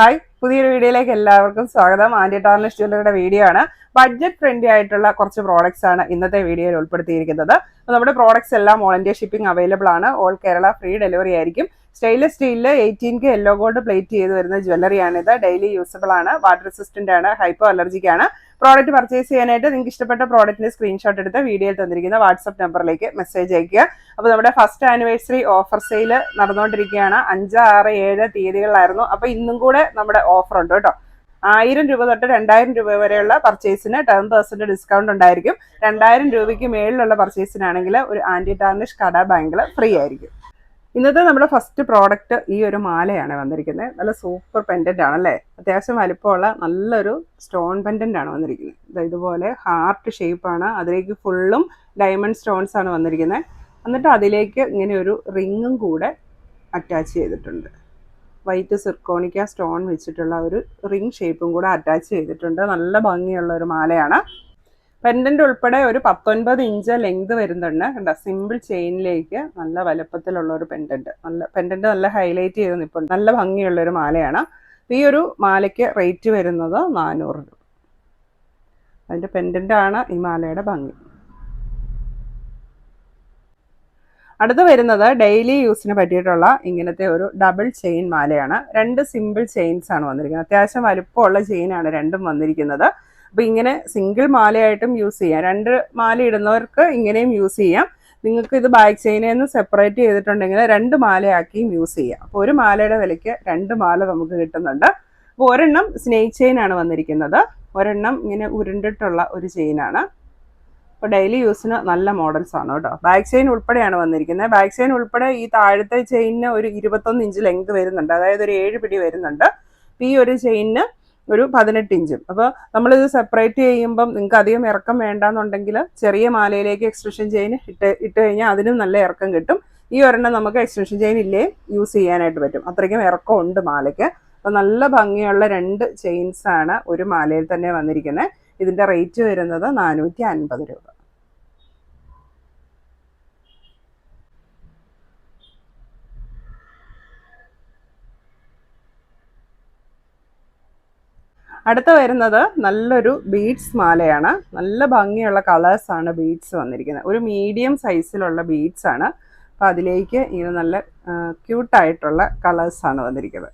Hi, പുതിയൊരു വീഡിയോയിലേക്ക് എല്ലാവർക്കും സ്വാഗതം. ആൻറ്റി ടാർണിഷ് ജ്വല്ലറിയുടെ വീഡിയോ ആണ്. ബഡ്ജറ്റ് ഫ്രണ്ട്ലി ആയിട്ടുള്ള കുറച്ച് പ്രോഡക്ട്സ് ആണ് ഇന്നത്തെ വീഡിയോയിൽ ഉൾപ്പെടുത്തിയിരിക്കുന്നത്. അപ്പോൾ നമ്മുടെ പ്രോഡക്ട്സ് എല്ലാം ഓൾ ഇന്ത്യ ഷിപ്പിംഗ് അവൈലബിൾ ആണ്. ഓൾ കേരള ഫ്രീ ഡെലിവറി ആയിരിക്കും. സ്റ്റെയിൻലെസ് സ്റ്റീലിൽ 18K യെല്ലോ ഗോൾഡ് പ്ലേറ്റ് ചെയ്ത് വരുന്ന ജ്വല്ലറിയാണിത്. ഡെയിലി യൂസബിൾ ആണ്, വാട്ടർ റെസിസ്റ്റന്റ് ആണ്, ഹൈപ്പോ അലർജിക് ആണ്. പ്രോഡക്റ്റ് പർച്ചേസ് ചെയ്യാനായിട്ട് നിങ്ങൾക്ക് ഇഷ്ടപ്പെട്ട പ്രോഡക്റ്റിന്റെ സ്ക്രീൻഷോട്ട് എടുത്ത് വീഡിയോയിൽ തന്നിരിക്കുന്ന വാട്സ്ആപ്പ് നമ്പറിലേക്ക് മെസ്സേജ് അയക്കുക. അപ്പോൾ നമ്മുടെ ഫസ്റ്റ് ആനിവേഴ്സറി ഓഫർ സെയിൽ നടന്നുകൊണ്ടിരിക്കുകയാണ്. 5, 6, 7 തീയതികളിലായിരുന്നു. അപ്പോൾ ഇന്നും കൂടെ നമ്മുടെ ഓഫർ ഉണ്ട് കേട്ടോ. 1000 രൂപ തൊട്ട് 2000 രൂപ വരെയുള്ള പർച്ചേസിന് 10% ഡിസ്കൗണ്ട് ഉണ്ടായിരിക്കും. 2000 രൂപയ്ക്ക് മേളിലുള്ള പർച്ചേസിനാണെങ്കിൽ ഒരു ആന്റി ടാർണിഷ് കട ബാങ്കിൾ ഫ്രീ ആയിരിക്കും. ഇന്നത്തെ നമ്മുടെ ഫസ്റ്റ് പ്രോഡക്റ്റ് ഈ ഒരു മാലയാണ് വന്നിരിക്കുന്നത്. നല്ല സൂപ്പർ പെൻഡന്റ് ആണല്ലേ. അത്യാവശ്യം വലിപ്പമുള്ള നല്ലൊരു സ്റ്റോൺ പെൻഡന്റ് ആണ് വന്നിരിക്കുന്നത്. ഇതുപോലെ ഹാർട്ട് ഷേപ്പാണ്, അതിലേക്ക് ഫുള്ളും ഡയമണ്ട് സ്റ്റോൺസ് ആണ് വന്നിരിക്കുന്നത്. എന്നിട്ട് അതിലേക്ക് ഇങ്ങനെ ഒരു റിങ്ങും കൂടെ അറ്റാച്ച് ചെയ്തിട്ടുണ്ട്. വൈറ്റ് സിർക്കോണിക്ക സ്റ്റോൺ വെച്ചിട്ടുള്ള ഒരു റിംഗ് ഷേപ്പും കൂടെ അറ്റാച്ച് ചെയ്തിട്ടുണ്ട്. നല്ല ഭംഗിയുള്ള ഒരു മാലയാണ്. പെൻഡന്റ് ഉൾപ്പെടെ ഒരു 19 ഇഞ്ച് ലെങ്ത് വരുന്നുണ്ട്. കണ്ടോ, സിമ്പിൾ ചെയിനിലേക്ക് നല്ല വലുപ്പത്തിലുള്ള ഒരു പെൻഡന്റ്. നല്ല ഹൈലൈറ്റ് ചെയ്ത് നിൽപ്പുണ്ട്. നല്ല ഭംഗിയുള്ള ഒരു മാലയാണ്. ഈ ഒരു മാലയ്ക്ക് റേറ്റ് വരുന്നത് 400 രൂപ. അതിന്റെ പെൻഡന്റ് ആണ് ഈ മാലയുടെ ഭംഗി. അടുത്ത് വരുന്നത് ഡെയിലി യൂസിന് പറ്റിയിട്ടുള്ള ഇങ്ങനത്തെ ഒരു ഡബിൾ ചെയിൻ മാലയാണ്. 2 സിമ്പിൾ ചെയിൻസ് ആണ് വന്നിരിക്കുന്നത്. അത്യാവശ്യം വലുപ്പമുള്ള ചെയിനാണ് രണ്ടും വന്നിരിക്കുന്നത്. അപ്പോൾ ഇങ്ങനെ സിംഗിൾ മാലയായിട്ടും യൂസ് ചെയ്യാം. 2 മാല ഇടുന്നവർക്ക് ഇങ്ങനെയും യൂസ് ചെയ്യാം. നിങ്ങൾക്ക് ഇത് ബാക്ക് ചെയിനിൽ നിന്ന് സെപ്പറേറ്റ് ചെയ്തിട്ടുണ്ടെങ്കിൽ 2 മാലയാക്കിയും യൂസ് ചെയ്യാം. അപ്പോൾ ഒരു മാലയുടെ വിലയ്ക്ക് 2 മാല നമുക്ക് കിട്ടുന്നുണ്ട്. അപ്പോൾ ഒരെണ്ണം സ്നേക്ക് ചെയിൻ ആണ് വന്നിരിക്കുന്നത്, ഒരെണ്ണം ഇങ്ങനെ ഉരുണ്ടിട്ടുള്ള ഒരു ചെയിനാണ്. അപ്പോൾ ഡെയിലി യൂസിന് നല്ല മോഡൽസ് ആണ് കേട്ടോ. ബാക്ക് ചെയിൻ ഉൾപ്പെടെയാണ് വന്നിരിക്കുന്നത്. ബാക്ക് ചെയിൻ ഉൾപ്പെടെ ഈ താഴത്തെ ചെയിനിന് ഒരു 21 ഇഞ്ച് ലെങ്ത് വരുന്നുണ്ട്, അതായത് ഒരു 7 പിടി വരുന്നുണ്ട്. ഈ ഒരു ചെയിനിന് ഒരു 18 ഇഞ്ചും. അപ്പോൾ നമ്മളിത് സെപ്പറേറ്റ് ചെയ്യുമ്പം നിങ്ങൾക്ക് അധികം ഇറക്കം വേണ്ടാന്നുണ്ടെങ്കിൽ ചെറിയ മാലയിലേക്ക് എക്സ്റ്റൻഷൻ ചെയിൻ ഇട്ട് കഴിഞ്ഞാൽ അതിനും നല്ല ഇറക്കം കിട്ടും. ഈ ഒരെണ്ണം നമുക്ക് എക്സ്റ്റൻഷൻ ചെയിൻ ഇല്ലേ യൂസ് ചെയ്യാനായിട്ട് പറ്റും. അത്രയ്ക്കും ഇറക്കം ഉണ്ട് മാലയ്ക്ക്. അപ്പോൾ നല്ല ഭംഗിയുള്ള 2 ചെയിൻസ് ആണ് ഒരു മാലയിൽ തന്നെ വന്നിരിക്കുന്നത്. ഇതിൻ്റെ റേറ്റ് വരുന്നത് 450 രൂപ. അടുത്ത വരുന്നത് നല്ലൊരു ബീഡ്സ് മാലയാണ്. നല്ല ഭംഗിയുള്ള കളേഴ്സാണ് ബീഡ്സ് വന്നിരിക്കുന്നത്. ഒരു മീഡിയം സൈസിലുള്ള ബീഡ്സ് ആണ്. അപ്പോൾ അതിലേക്ക് ഇങ്ങനെ നല്ല ക്യൂട്ടായിട്ടുള്ള കളേഴ്സാണ് വന്നിരിക്കുന്നത്.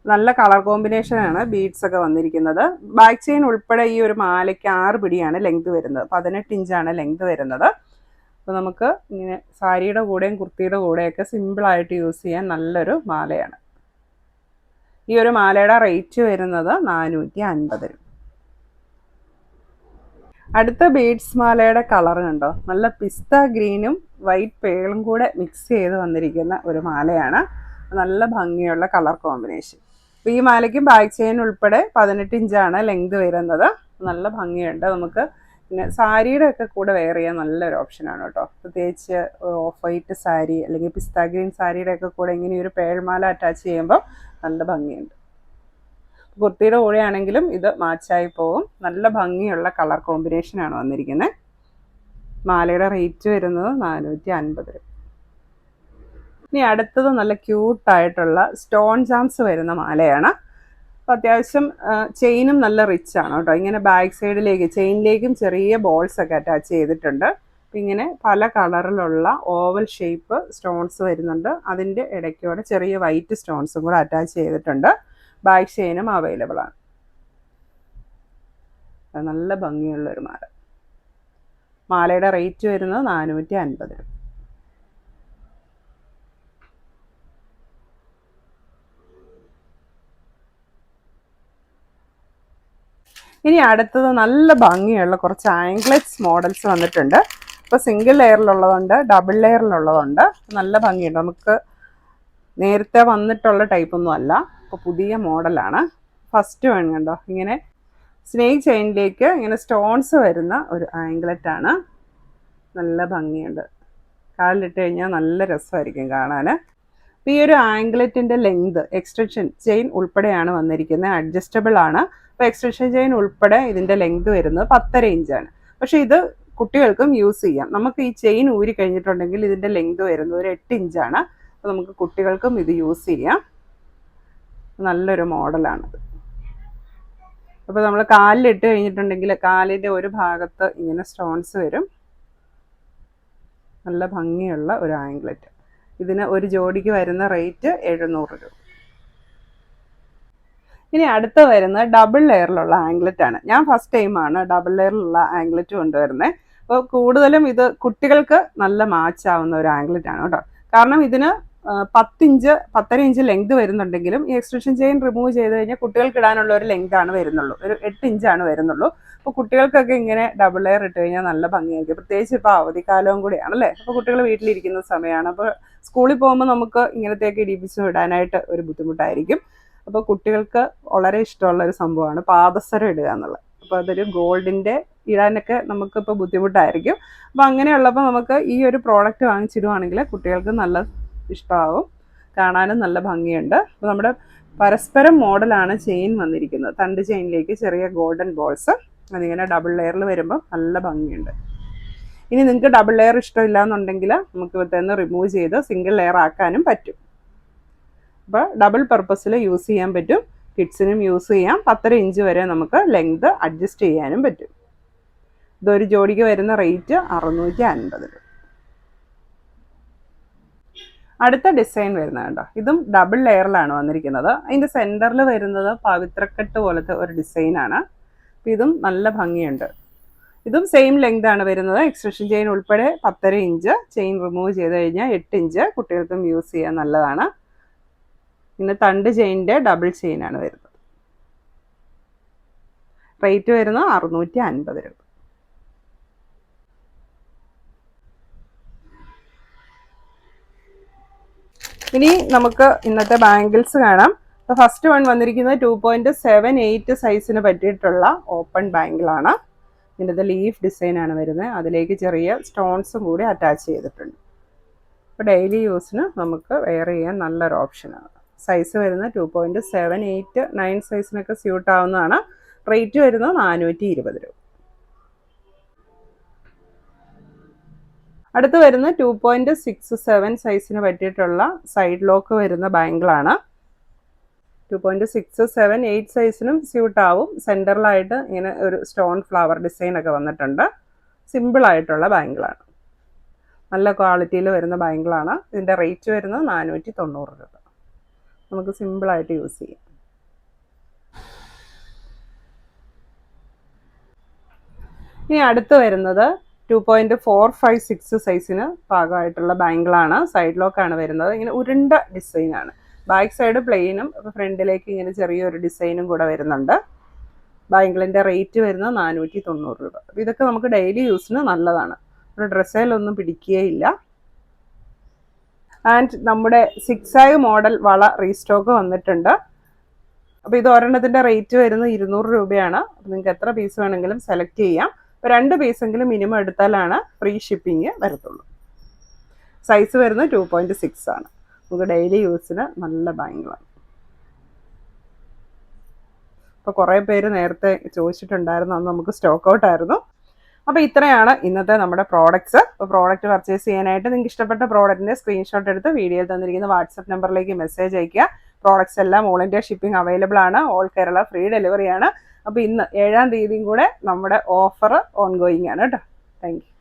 നല്ല കളർ കോമ്പിനേഷനാണ് ബീഡ്സ് ഒക്കെ വന്നിരിക്കുന്നത്. ബാക്ക് ചെയിൻ ഉൾപ്പെടെ ഈ ഒരു മാലയ്ക്ക് 6 പിടിയാണ് ലെങ്ത് വരുന്നത്. 18 ഇഞ്ചാണ് ലെങ്ത് വരുന്നത്. അപ്പോൾ നമുക്ക് ഇങ്ങനെ സാരിയുടെ കൂടെയും കുർത്തിയുടെ കൂടെയൊക്കെ സിമ്പിളായിട്ട് യൂസ് ചെയ്യാൻ നല്ലൊരു മാലയാണ്. ഈ ഒരു മാലയുടെ റേറ്റ് വരുന്നത് 450 രൂപ. അടുത്ത ബീഡ്സ് മാലയുടെ കളർ കണ്ടോ, നല്ല പിസ്ത ഗ്രീനും വൈറ്റ് പേളും കൂടെ മിക്സ് ചെയ്ത് വന്നിരിക്കുന്ന ഒരു മാലയാണ്. നല്ല ഭംഗിയുള്ള കളർ കോമ്പിനേഷൻ. അപ്പോൾ ഈ മാലയ്ക്കും ബാക്ക് ചെയിൻ ഉൾപ്പെടെ 18 ഇഞ്ചാണ് ലെങ്ത് വരുന്നത്. നല്ല ഭംഗിയുണ്ട്. നമുക്ക് പിന്നെ സാരിയുടെ ഒക്കെ കൂടെ വെയർ ചെയ്യാൻ നല്ലൊരു ഓപ്ഷനാണ് കേട്ടോ. പ്രത്യേകിച്ച് ഓഫ് വൈറ്റ് സാരി അല്ലെങ്കിൽ പിസ്ത ഗ്രീൻ സാരിയുടെ ഒക്കെ കൂടെ ഇങ്ങനെ ഒരു പേൾമാല അറ്റാച്ച് ചെയ്യുമ്പോൾ നല്ല ഭംഗിയുണ്ട്. കുർത്തിയുടെ കൂടെയാണെങ്കിലും ഇത് മാച്ചായി പോകും. നല്ല ഭംഗിയുള്ള കളർ കോമ്പിനേഷനാണ് വന്നിരിക്കുന്നത്. മാലയുടെ റേറ്റ് വരുന്നത് 450 രൂപ. ഇനി അടുത്തത് നല്ല ക്യൂട്ടായിട്ടുള്ള സ്റ്റോൺ ജാംസ് വരുന്ന മാലയാണ്. അപ്പോൾ അത്യാവശ്യം ചെയിനും നല്ല റിച്ച് ആണ് കേട്ടോ. ഇങ്ങനെ ബാക്ക് സൈഡിലേക്ക് ചെയിനിലേക്കും ചെറിയ ബോൾസ് ഒക്കെ അറ്റാച്ച് ചെയ്തിട്ടുണ്ട്. അപ്പോൾ ഇങ്ങനെ പല കളറിലുള്ള ഓവൽ ഷേപ്പ് സ്റ്റോൺസ് വരുന്നുണ്ട്. അതിൻ്റെ ഇടയ്ക്കൂടെ ചെറിയ വൈറ്റ് സ്റ്റോൺസും കൂടെ അറ്റാച്ച് ചെയ്തിട്ടുണ്ട്. ബാക്ക് ചെയിനും അവൈലബിൾ ആണ്. നല്ല ഭംഗിയുള്ളൊരു മാല. മാലയുടെ റേറ്റ് വരുന്നത് 450 രൂപ. ഇനി അടുത്തത് നല്ല ഭംഗിയുള്ള കുറച്ച് ആംഗ്ലെറ്റ്സ് മോഡൽസ് വന്നിട്ടുണ്ട്. ഇപ്പോൾ സിംഗിൾ ലെയറിലുള്ളതുണ്ട്, ഡബിൾ ലെയറിലുള്ളതുണ്ട്. നല്ല ഭംഗിയുണ്ട്. നമുക്ക് നേരത്തെ വന്നിട്ടുള്ള ടൈപ്പൊന്നും അല്ല, ഇപ്പോൾ പുതിയ മോഡലാണ്. ഫസ്റ്റ് വൺ കണ്ടോ, ഇങ്ങനെ സ്നേക്ക് ചെയിനിലേക്ക് ഇങ്ങനെ സ്റ്റോൺസ് വരുന്ന ഒരു ആംഗ്ലെറ്റ് ആണ്. നല്ല ഭംഗിയുണ്ട്. കാലിലിട്ട് കഴിഞ്ഞാൽ നല്ല രസമായിരിക്കും കാണാൻ. അപ്പോൾ ഈ ഒരു ആംഗ്ലെറ്റിൻ്റെ ലെങ്ത് എക്സ്റ്റൻഷൻ ചെയിൻ ഉൾപ്പെടെയാണ് വന്നിരിക്കുന്നത്. അഡ്ജസ്റ്റബിൾ ആണ്. അപ്പോൾ എക്സ്റ്റൻഷൻ ചെയിൻ ഉൾപ്പെടെ ഇതിൻ്റെ ലെങ്ത് വരുന്നത് 10.5 ഇഞ്ചാണ്. പക്ഷേ ഇത് കുട്ടികൾക്കും യൂസ് ചെയ്യാം. നമുക്ക് ഈ ചെയിൻ ഊരി കഴിഞ്ഞിട്ടുണ്ടെങ്കിൽ ഇതിൻ്റെ ലെങ്ത് വരുന്നത് ഒരു 8 ഇഞ്ചാണ്. അപ്പോൾ നമുക്ക് കുട്ടികൾക്കും ഇത് യൂസ് ചെയ്യാം. നല്ലൊരു മോഡലാണത്. അപ്പോൾ നമ്മൾ കാലിലിട്ട് കഴിഞ്ഞിട്ടുണ്ടെങ്കിൽ കാലിൻ്റെ ഒരു ഭാഗത്ത് ഇങ്ങനെ സ്റ്റോൺസ് വരും. നല്ല ഭംഗിയുള്ള ഒരു ആംഗ്ലറ്റ്. ഇതിന് ഒരു ജോഡിക്ക് വരുന്ന റേറ്റ് 700 രൂപ. ഇനി അടുത്ത വരുന്നത് ഡബിൾ ലെയറിലുള്ള ആംഗ്ലറ്റ് ആണ്. ഞാൻ ഫസ്റ്റ് ടൈമാണ് ഡബിൾ ലെയറിലുള്ള ആംഗ്ലറ്റ് കൊണ്ടുവരുന്നത്. അപ്പോൾ കൂടുതലും ഇത് കുട്ടികൾക്ക് നല്ല മാച്ച് ആവുന്ന ഒരു ആംഗ്ലറ്റ് ആണ് കേട്ടോ. കാരണം ഇതിന് 10 ഇഞ്ച് ലെങ്ത് വരുന്നുണ്ടെങ്കിലും ഈ എക്സ്റ്റൻഷൻ ചെയിൻ റിമൂവ് ചെയ്ത് കഴിഞ്ഞാൽ കുട്ടികൾക്ക് ഇടാനുള്ള ഒരു ലെങ്ത് ആണ് വരുന്നുള്ളൂ. ഒരു 8 ഇഞ്ചാണ് വരുന്നുള്ളൂ. അപ്പോൾ കുട്ടികൾക്കൊക്കെ ഇങ്ങനെ ഡബിൾ ലെയർ ഇട്ട് കഴിഞ്ഞാൽ നല്ല ഭംഗിയായിരിക്കും. പ്രത്യേകിച്ച് ഇപ്പോൾ അവധിക്കാലവും കൂടിയാണല്ലേ. അപ്പോൾ കുട്ടികൾ വീട്ടിലിരിക്കുന്ന സമയമാണ്. അപ്പോൾ സ്കൂളിൽ പോകുമ്പോൾ നമുക്ക് ഇങ്ങനത്തെയൊക്കെ ഇടിപ്പിച്ച് ഇടാനായിട്ട് ഒരു ബുദ്ധിമുട്ടായിരിക്കും. അപ്പോൾ കുട്ടികൾക്ക് വളരെ ഇഷ്ടമുള്ള ഒരു സംഭവമാണ് പാദസരം ഇടുക എന്നുള്ളത്. അപ്പോൾ അതൊരു ഗോൾഡിൻ്റെ ഇടാനൊക്കെ നമുക്കിപ്പോൾ ബുദ്ധിമുട്ടായിരിക്കും. അപ്പോൾ അങ്ങനെയുള്ളപ്പോൾ നമുക്ക് ഈ ഒരു പ്രോഡക്റ്റ് വാങ്ങിച്ചിടുവാണെങ്കിൽ കുട്ടികൾക്ക് നല്ല ഇഷ്ടമാവും, കാണാനും നല്ല ഭംഗിയുണ്ട്. അപ്പോൾ നമ്മുടെ പരസ്പരം മോഡലാണ് ചെയിൻ വന്നിരിക്കുന്നത്. തണ്ട് ചെയിനിലേക്ക് ചെറിയ ഗോൾഡൻ ബോൾസ് അതിങ്ങനെ ഡബിൾ ലെയറിൽ വരുമ്പോൾ നല്ല ഭംഗിയുണ്ട്. ഇനി നിങ്ങൾക്ക് ഡബിൾ ലെയർ ഇഷ്ടമില്ല എന്നുണ്ടെങ്കിൽ നമുക്ക് ഇവിടുത്തെ റിമൂവ് ചെയ്ത് സിംഗിൾ ലെയർ ആക്കാനും പറ്റും. അപ്പോൾ ഡബിൾ പർപ്പസിൽ യൂസ് ചെയ്യാൻ പറ്റും. കിഡ്സിനും യൂസ് ചെയ്യാം. 10 ഇഞ്ച് വരെ നമുക്ക് ലെങ്ത് അഡ്ജസ്റ്റ് ചെയ്യാനും പറ്റും. ഇതൊരു ജോഡിക്ക് വരുന്ന റേറ്റ് 650 രൂപ. അടുത്ത ഡിസൈൻ വരുന്നത് കേട്ടോ. ഇതും ഡബിൾ ലെയറിലാണ് വന്നിരിക്കുന്നത്. അതിൻ്റെ സെൻറ്ററിൽ വരുന്നത് പവിത്രക്കെട്ട് പോലത്തെ ഒരു ഡിസൈനാണ്. ഇതും നല്ല ഭംഗിയുണ്ട്. ഇതും സെയിം ലെങ്ത് ആണ് വരുന്നത്. എക്സ്റ്റൻഷൻ ചെയിൻ ഉൾപ്പെടെ 10 ഇഞ്ച്. ചെയിൻ റിമൂവ് ചെയ്ത് കഴിഞ്ഞാൽ 8 ഇഞ്ച്. കുട്ടികൾക്കും യൂസ് ചെയ്യാൻ നല്ലതാണ്. പിന്നെ തണ്ട് ചെയിനിൻ്റെ ഡബിൾ ചെയിനാണ് വരുന്നത്. റേറ്റ് വരുന്നത് 650 രൂപ. ഇനി നമുക്ക് ഇന്നത്തെ ബാംഗിൾസ് കാണാം. അപ്പോൾ ഫസ്റ്റ് വൺ വന്നിരിക്കുന്നത് 2.78 സൈസിന് പറ്റിയിട്ടുള്ള ഓപ്പൺ ബാംഗിളാണ്. ഇതിൻ്റെ ലീഫ് ഡിസൈനാണ് വരുന്നത്. അതിലേക്ക് ചെറിയ സ്റ്റോൺസും കൂടി അറ്റാച്ച് ചെയ്തിട്ടുണ്ട്. അപ്പോൾ ഡെയിലി യൂസിന് നമുക്ക് വെയർ ചെയ്യാൻ നല്ലൊരു ഓപ്ഷനാണ്. സൈസ് വരുന്നത് 2.78 9 സൈസിനൊക്കെ സ്യൂട്ട് ആവുന്നതാണ്. റേറ്റ് വരുന്നത് 420 രൂപ. അടുത്ത് വരുന്ന 2.67 സൈസിന് പറ്റിയിട്ടുള്ള സൈഡ് ലോക്ക് വരുന്ന ബാംഗിളാണ്. 2.678 സൈസിനും സ്യൂട്ട് ആവും. സെൻറ്ററിലായിട്ട് ഇങ്ങനെ ഒരു സ്റ്റോൺ ഫ്ലവർ ഡിസൈനൊക്കെ വന്നിട്ടുണ്ട്. സിമ്പിളായിട്ടുള്ള ബാംഗിളാണ്. നല്ല ക്വാളിറ്റിയിൽ വരുന്ന ബാംഗിളാണ്. ഇതിൻ്റെ റേറ്റ് വരുന്നത് 490 രൂപ. നമുക്ക് സിമ്പിളായിട്ട് യൂസ് ചെയ്യാം. ഇനി അടുത്ത് വരുന്നത് 2.456 സൈസിന് പാകമായിട്ടുള്ള ബാംഗിളാണ്. സൈഡ് ലോക്കാണ് വരുന്നത്. ഇങ്ങനെ ഉരുണ്ട ഡിസൈനാണ്. ബാക്ക് സൈഡ് പ്ലെയിനും ഫ്രണ്ടിലേക്ക് ഇങ്ങനെ ചെറിയൊരു ഡിസൈനും കൂടെ വരുന്നുണ്ട്. ബാംഗിളിൻ്റെ റേറ്റ് വരുന്നത് 490 രൂപ. അപ്പോൾ ഇതൊക്കെ നമുക്ക് ഡെയിലി യൂസിന് നല്ലതാണ്. ഒരു ഡ്രസ്സിലൊന്നും പിടിക്കുകയില്ല. ആൻഡ് നമ്മുടെ 6 മോഡൽ വള റീസ്റ്റോക്ക് വന്നിട്ടുണ്ട്. അപ്പോൾ ഇത് ഒരെണ്ണത്തിൻ്റെ റേറ്റ് വരുന്നത് 200 രൂപയാണ്. അപ്പോൾ നിങ്ങൾക്ക് എത്ര പീസ് വേണമെങ്കിലും സെലക്ട് ചെയ്യാം. അപ്പോൾ 2 പീസെങ്കിലും മിനിമം എടുത്താലാണ് ഫ്രീ ഷിപ്പിംഗ് വരത്തുള്ളൂ. സൈസ് വരുന്നത് 2.6 ആണ്. നമുക്ക് ഡെയിലി യൂസിന് നല്ല ബാംഗിളാണ്. അപ്പോൾ കുറേ പേര് നേരത്തെ ചോദിച്ചിട്ടുണ്ടായിരുന്നു. അന്ന് നമുക്ക് സ്റ്റോക്ക് ഔട്ട് ആയിരുന്നു. അപ്പോൾ ഇത്രയാണ് ഇന്നത്തെ നമ്മുടെ പ്രോഡക്റ്റ്സ്. അപ്പോൾ പ്രോഡക്റ്റ് പർച്ചേസ് ചെയ്യാനായിട്ട് നിങ്ങൾക്ക് ഇഷ്ടപ്പെട്ട പ്രോഡക്റ്റിൻ്റെ സ്ക്രീൻഷോട്ട് എടുത്ത് വീഡിയോയിൽ തന്നിരിക്കുന്ന വാട്സപ്പ് നമ്പറിലേക്ക് മെസ്സേജ് അയയ്ക്കുക. പ്രോഡക്റ്റ്സ് എല്ലാം ഓൾ ഇന്ത്യ ഷിപ്പിംഗ് അവൈലബിൾ ആണ്. ഓൾ കേരള ഫ്രീ ഡെലിവറി ആണ്. അപ്പോൾ ഇന്ന് 7-ാം തീയതിയും കൂടെ നമ്മുടെ ഓഫർ ഓൺഗോയിങ് ആണ് കേട്ടോ. Thank you.